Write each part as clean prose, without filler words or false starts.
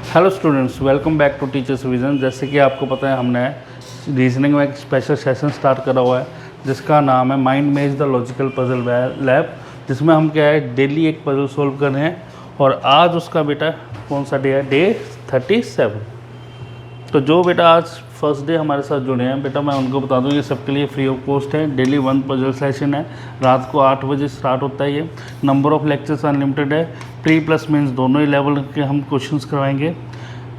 Hello students, welcome back to teachers vision. जैसे कि आपको पता है, हमने रीजनिंग में एक स्पेशल सेशन स्टार्ट करा हुआ है जिसका नाम है माइंड मेज द लॉजिकल पजल लैब, जिसमें हम क्या है डेली एक पजल सॉल्व कर रहे हैं। और आज उसका बेटा कौन सा डे है? डे 37। तो जो बेटा आज फर्स्ट डे हमारे साथ जुड़े हैं बेटा, मैं उनको बता दूं ये सबके लिए फ्री ऑफ कॉस्ट है। डेली 1 पजल सेशन है, रात को 8 बजे स्टार्ट होता है। ये नंबर ऑफ़ लेक्चर्स अनलिमिटेड है। प्री प्लस मीन्स दोनों ही लेवल के हम क्वेश्चंस करवाएंगे।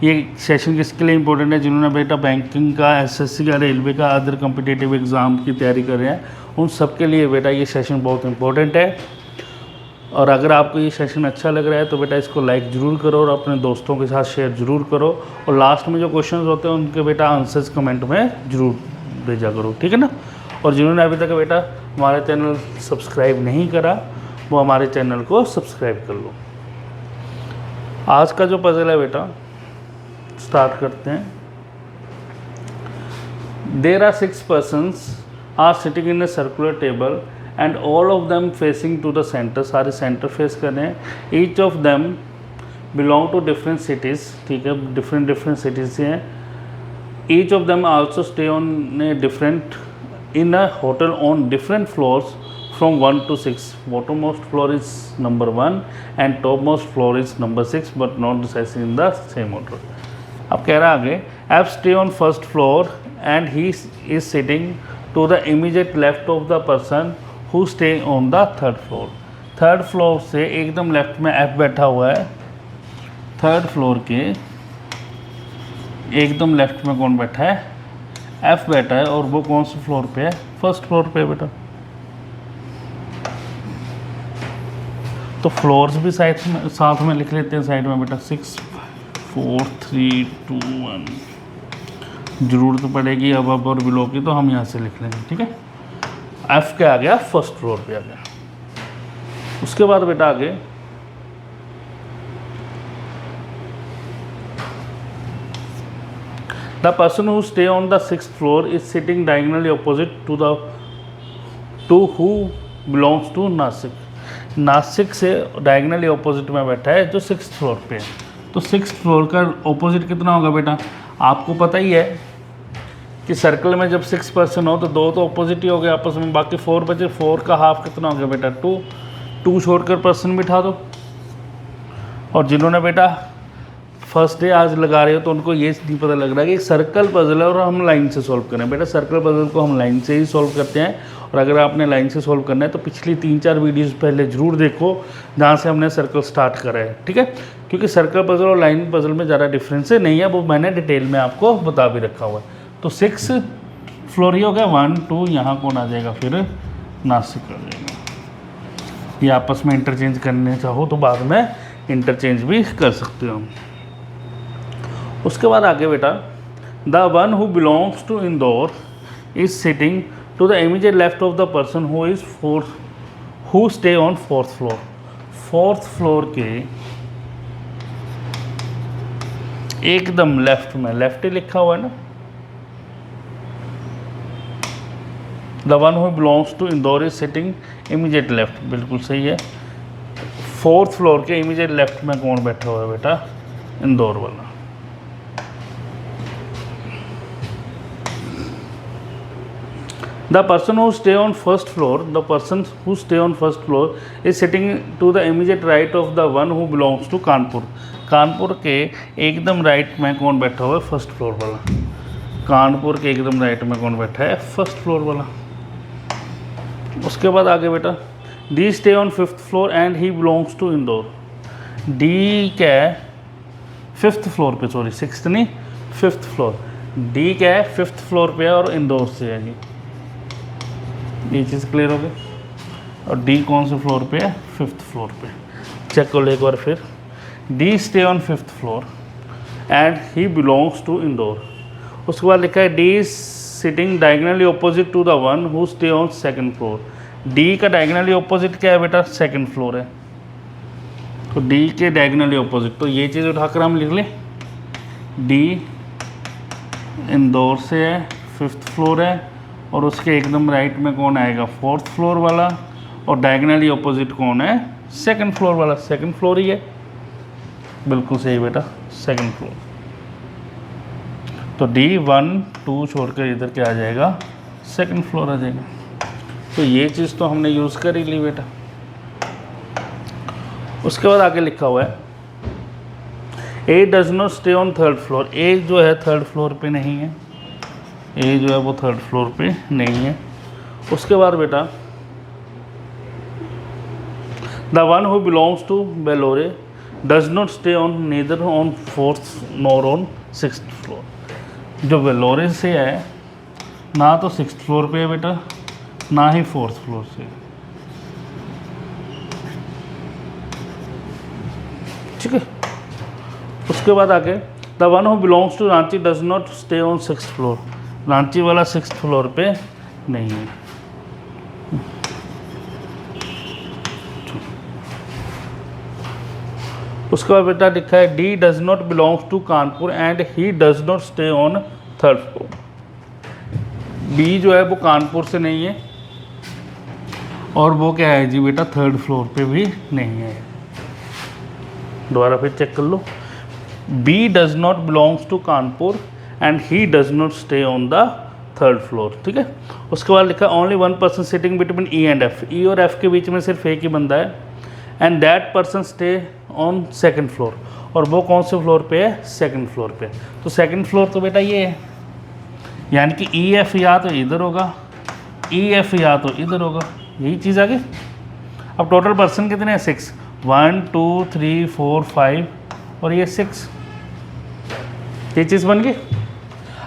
ये सेशन किसके लिए इंपॉर्टेंट है? जिन्होंने बेटा बैंकिंग का, एसएससी का, रेलवे का, अदर कम्पिटिटिव एग्ज़ाम की तैयारी कर रहे हैं, उन सब के लिए बेटा ये सेशन बहुत इंपॉर्टेंट है। और अगर आपको ये सेशन अच्छा लग रहा है तो बेटा इसको लाइक ज़रूर करो और अपने दोस्तों के साथ शेयर ज़रूर करो। और लास्ट में जो क्वेश्चंस होते हैं उनके बेटा आंसर्स कमेंट में ज़रूर भेजा करो, ठीक है ना। और जिन्होंने अभी तक बेटा हमारे चैनल सब्सक्राइब नहीं करा वो हमारे चैनल को सब्सक्राइब कर लो। आज का जो पजल है बेटा स्टार्ट करते हैं। There are 6 persons are sitting in a circular table and all of them facing to the centre. सारे सेंटर फेस कर रहे हैं। Each of them belong to different cities, ठीक है, डिफरेंट सिटीज़ से हैं। Each of them also stay on a different in a hotel on different floors from 1 to 6. Bottommost floor is number 1 and topmost floor is number 6 but not precisely in the same order. अब कह रहा आगे, F stay on first floor and he is sitting to the immediate left of the person who stay on the third floor. Third floor से एकदम left में F बैठा हुआ है। थर्ड फ्लोर के एकदम लेफ्ट में कौन बैठा है? एफ बैठा है। और वो कौन से फ्लोर पे है? फर्स्ट फ्लोर पे बेटा। तो फ्लोर्स भी साथ में लिख लेते हैं साइड में बेटा। 6 4 3 2 1। जरूरत पड़ेगी अब और बिलो की तो हम यहाँ से लिख लेंगे, ठीक है। एफ के आ गया, फर्स्ट फ्लोर पे आ गया। उसके बाद बेटा आगे the person who stay on the 6th floor is sitting diagonally opposite to who belongs to Nashik. Nashik से डायगनली ऑपोजिट में बैठा है जो 6th फ्लोर पे है। तो 6th फ्लोर का ऑपोजिट कितना होगा बेटा? आपको पता ही है कि सर्कल में जब 6 पर्सन हो तो 2 तो ऑपोजिट ही हो गए आपस में, बाकी 4 बचे। 4 का हाफ कितना हो गया बेटा? 2 छोड़कर पर्सन बिठा दो। और जिन्होंने बेटा फर्स्ट डे आज लगा रहे हो तो उनको ये नहीं पता लग रहा है कि एक सर्कल पजल है और हम लाइन से सॉल्व करें। बेटा सर्कल पजल को हम लाइन से ही सॉल्व करते हैं। और अगर आपने लाइन से सॉल्व करना है तो पिछली 3-4 वीडियोस पहले ज़रूर देखो जहाँ से हमने सर्कल स्टार्ट करा है, ठीक है। क्योंकि सर्कल पजल और लाइन पजल में ज़्यादा डिफरेंस नहीं है, वो मैंने डिटेल में आपको बता भी रखा हुआ है। तो 6 फ्लोर ही हो गया। 1 2 यहाँ कौन आ जाएगा? फिर नासिक आ जाएगा। ये आपस में इंटरचेंज करने चाहो तो बाद में इंटरचेंज भी कर सकते हो। उसके बाद आगे बेटा the one who belongs to Indore is sitting to the immediate left of the person who stay on 4th floor. 4th floor के एकदम लेफ्ट में, लेफ्ट ही लिखा हुआ है ना। The one who belongs to Indore is sitting immediate left, बिल्कुल सही है। 4th फ्लोर के इमीडिएट लेफ्ट में कौन बैठा हुआ है बेटा? इंदौर वाला। The person who stay on first floor, the person who stay on first floor is sitting to the immediate right of the one who belongs to Kanpur. Kanpur के एकदम राइट में कौन बैठा हुआ है? फर्स्ट फ्लोर वाला। कानपुर के एकदम राइट में कौन बैठा है? फर्स्ट फ्लोर वाला। उसके बाद आगे बेटा D stay on 5th floor and he belongs to Indore. D क्या है? 5th फ्लोर पे, सॉरी 6th नहीं, 5th फ्लोर। डी क्या है? 5th फ्लोर पे है और इंदौर से है जी। ये चीज़ क्लियर हो गई। और डी कौन से फ्लोर पे है? 5th फ्लोर पे। चेक कर लो एक बार फिर। D stay on 5th floor and he belongs to Indore. उसके बाद लिखा है D is sitting diagonally opposite to the one who stay on 2nd floor. D का डायगनली ऑपोजिट क्या है बेटा? 2nd फ्लोर है। तो डी के डायगनली ऑपोजिट, तो ये चीज़ उठाकर हम लिख लें। डी इंदौर से है, 5th फ्लोर है, और उसके एकदम राइट में कौन आएगा? 4th फ्लोर वाला। और डायगनली ऑपोजिट कौन है? 2nd फ्लोर वाला। 2nd फ्लोर ही है, बिल्कुल सही बेटा, सेकंड फ्लोर। तो D1 2 छोड़कर इधर क्या आ जाएगा, सेकंड फ्लोर आ जाएगा। तो ये चीज़ तो हमने यूज़ कर ही ली बेटा। उसके बाद आगे लिखा हुआ है A does not stay on third floor. A जो है थर्ड फ्लोर पे नहीं है, ए जो है वो थर्ड फ्लोर पे नहीं है। उसके बाद बेटा the one who belongs to बेलोरे does not stay on neither on fourth nor on sixth floor. जो बेलोरे से है ना तो सिक्स्थ फ्लोर पे है बेटा, ना ही फोर्थ फ्लोर से। ठीक है। उसके बाद आगे the one who belongs to Ranchi does not stay on sixth floor. Ranchi वाला सिक्स्थ फ्लोर पे नहीं है। उसके बाद बेटा लिखा है D does not belongs to Kanpur and he does not stay on third floor. D जो है वो कानपुर से नहीं है और वो क्या है जी बेटा, थर्ड फ्लोर पे भी नहीं है। दोबारा फिर चेक कर लो। B does not belongs to Kanpur and he does not stay on the third floor. ठीक है। उसके बाद लिखा only one person sitting between E and F. E और एफ के बीच में सिर्फ एक ही बंदा है and that person stay on second floor. और वो कौन से फ्लोर पे है, सेकंड फ्लोर पे। तो सेकंड फ्लोर तो बेटा ये है, यानी कि ई एफ या तो इधर होगा, ई एफ या तो इधर होगा, यही चीज़ आ गई। अब टोटल पर्सन कितने हैं, 6, 1 2 3 4 5 और ये 6, ये चीज़ बन गई।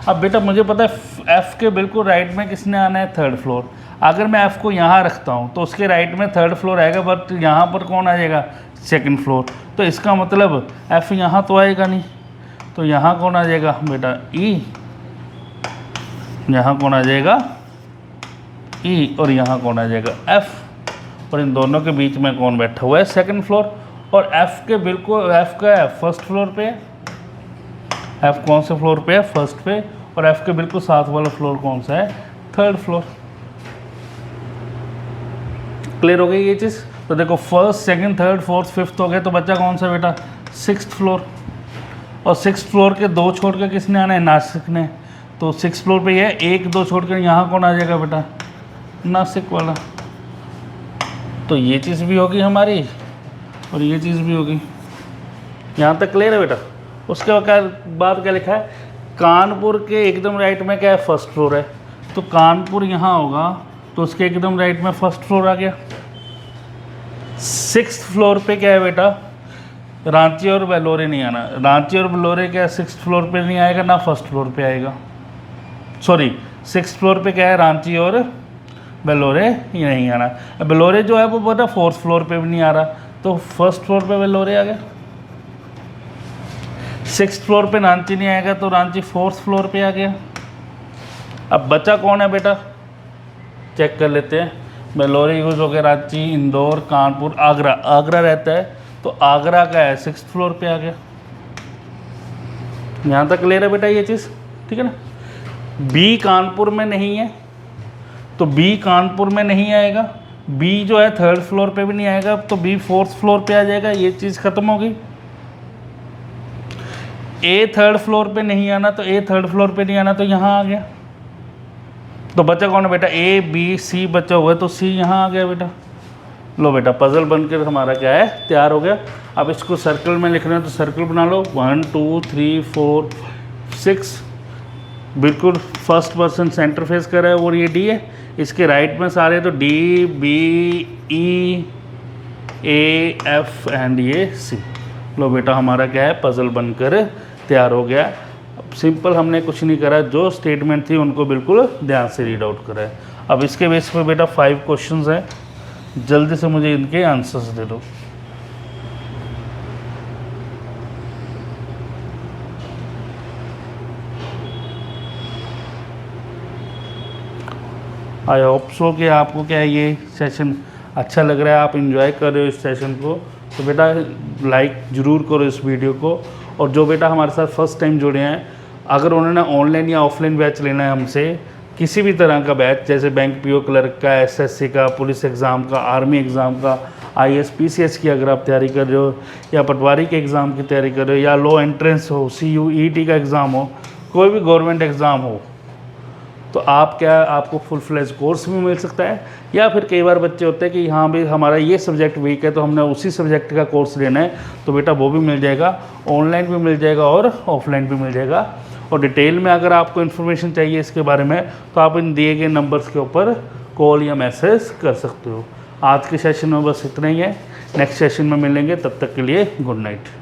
अब बेटा मुझे पता है एफ़ के बिल्कुल राइट में किसने आना है, थर्ड फ्लोर। अगर मैं एफ़ को यहाँ रखता हूँ तो उसके राइट में थर्ड फ्लोर आएगा, बट यहाँ पर कौन आ जाएगा, सेकंड फ्लोर। तो इसका मतलब एफ़ यहाँ तो आएगा नहीं, तो यहाँ कौन आ जाएगा बेटा, ई। यहाँ कौन आ जाएगा, ई। और यहाँ कौन आ जाएगा, एफ़। और इन दोनों के बीच में कौन बैठा हुआ है, सेकंड फ्लोर। और एफ़ के बिल्कुल, एफ़ का है फर्स्ट फ्लोर पे, एफ़ कौन से फ्लोर पे है, फर्स्ट पे। और एफ़ के बिल्कुल साथ वाला फ्लोर कौन सा है, थर्ड फ्लोर। क्लियर हो गई ये चीज़। तो देखो first second third fourth fifth हो गए, तो बच्चा कौन सा बेटा, सिक्स्थ फ्लोर। और सिक्स्थ फ्लोर के 2 छोड़ कर किसने आना है, नासिक ने। तो सिक्स्थ फ्लोर पे ये 1 2 छोड़ कर यहाँ कौन आ जाएगा बेटा, नासिक वाला। तो ये चीज़ भी होगी हमारी और ये चीज़ भी होगी। यहाँ तक क्लियर है बेटा। उसके बाद क्या लिखा है, कानपुर के एकदम राइट में क्या है, फर्स्ट फ्लोर है। तो कानपुर यहाँ होगा तो उसके एकदम राइट में फर्स्ट फ्लोर आ गया। सिक्स्थ फ्लोर पे क्या है बेटा, रांची और बेलोरे नहीं आना। रांची और बेलोरे क्या सिक्स्थ फ्लोर पे नहीं आएगा, ना फर्स्ट फ्लोर पे आएगा। सॉरी, सिक्स्थ फ्लोर पे क्या है, रांची और बेलोरे ही नहीं आना। बेलोरे जो है वो बेटा फोर्थ फ्लोर पे भी नहीं आ रहा, तो फर्स्ट फ्लोर पे बेलोरे आ गया। सिक्स्थ फ्लोर पे रांची नहीं आएगा, तो रांची फोर्थ फ्लोर पे आ गया। अब बचा कौन है बेटा, चेक कर लेते हैं। बेलोरे यूज हो गया, रांची, इंदौर, कानपुर, आगरा। आगरा रहता है तो आगरा का है सिक्स्थ फ्लोर पे आ गया। यहाँ तक क्लियर है बेटा ये चीज़, ठीक है ना। बी कानपुर में नहीं है तो बी कानपुर में नहीं आएगा। बी जो है थर्ड फ्लोर पे भी नहीं आएगा, तो बी फोर्थ फ्लोर पे आ जाएगा। ये चीज़ खत्म हो गई। ए थर्ड फ्लोर पे नहीं आना, तो ए थर्ड फ्लोर पे नहीं आना, तो यहाँ आ गया। तो बचा कौन है बेटा, ए बी सी बचा हुआ है, तो सी यहाँ आ गया बेटा। लो बेटा पजल बनकर हमारा क्या है, तैयार हो गया। अब इसको सर्कल में लिखना है तो सर्कल बना लो, 1 2 3 4 6। बिल्कुल फर्स्ट पर्सन सेंटर फेस कर रहा है और ये डी है। इसके राइट में सारे तो D B E A F and ये सी। लो बेटा हमारा क्या है, पजल बनकर तैयार हो गया। अब सिंपल हमने कुछ नहीं करा, जो स्टेटमेंट थी उनको बिल्कुल ध्यान से रीड आउट करा है। अब इसके बेस पे बेटा 5 क्वेश्चंस हैं, जल्दी से मुझे इनके आंसर्स दे दो। आई होप सो कि आपको क्या है ये सेशन अच्छा लग रहा है, आप इन्जॉय कर रहे हो इस सेशन को। तो बेटा लाइक ज़रूर करो इस वीडियो को। और जो बेटा हमारे साथ फर्स्ट टाइम जुड़े हैं, अगर उन्होंने ऑनलाइन या ऑफलाइन बैच लेना है हमसे, किसी भी तरह का बैच, जैसे बैंक पीओ क्लर्क का, एसएससी का, पुलिस एग्ज़ाम का, आर्मी एग्ज़ाम का, IAS PCS की अगर आप तैयारी कर रहे हो, या पटवारी के एग्ज़ाम की तैयारी कर रहे हो, या लो एंट्रेंस हो, CU ET का एग्ज़ाम हो, कोई भी गवर्नमेंट एग्ज़ाम हो, तो आपको फुल फ्लेज कोर्स भी मिल सकता है। या फिर कई बार बच्चे होते हैं कि हाँ भाई हमारा ये सब्जेक्ट वीक है तो हमने उसी सब्जेक्ट का कोर्स लेना है, तो बेटा वो भी मिल जाएगा, ऑनलाइन भी मिल जाएगा और ऑफलाइन भी मिल जाएगा। और डिटेल में अगर आपको इन्फॉर्मेशन चाहिए इसके बारे में, तो आप इन दिए गए नंबर्स के ऊपर कॉल या मैसेज कर सकते हो। आज के सेशन में बस इतना ही है, नेक्स्ट सेशन में मिलेंगे, तब तक के लिए गुड नाइट।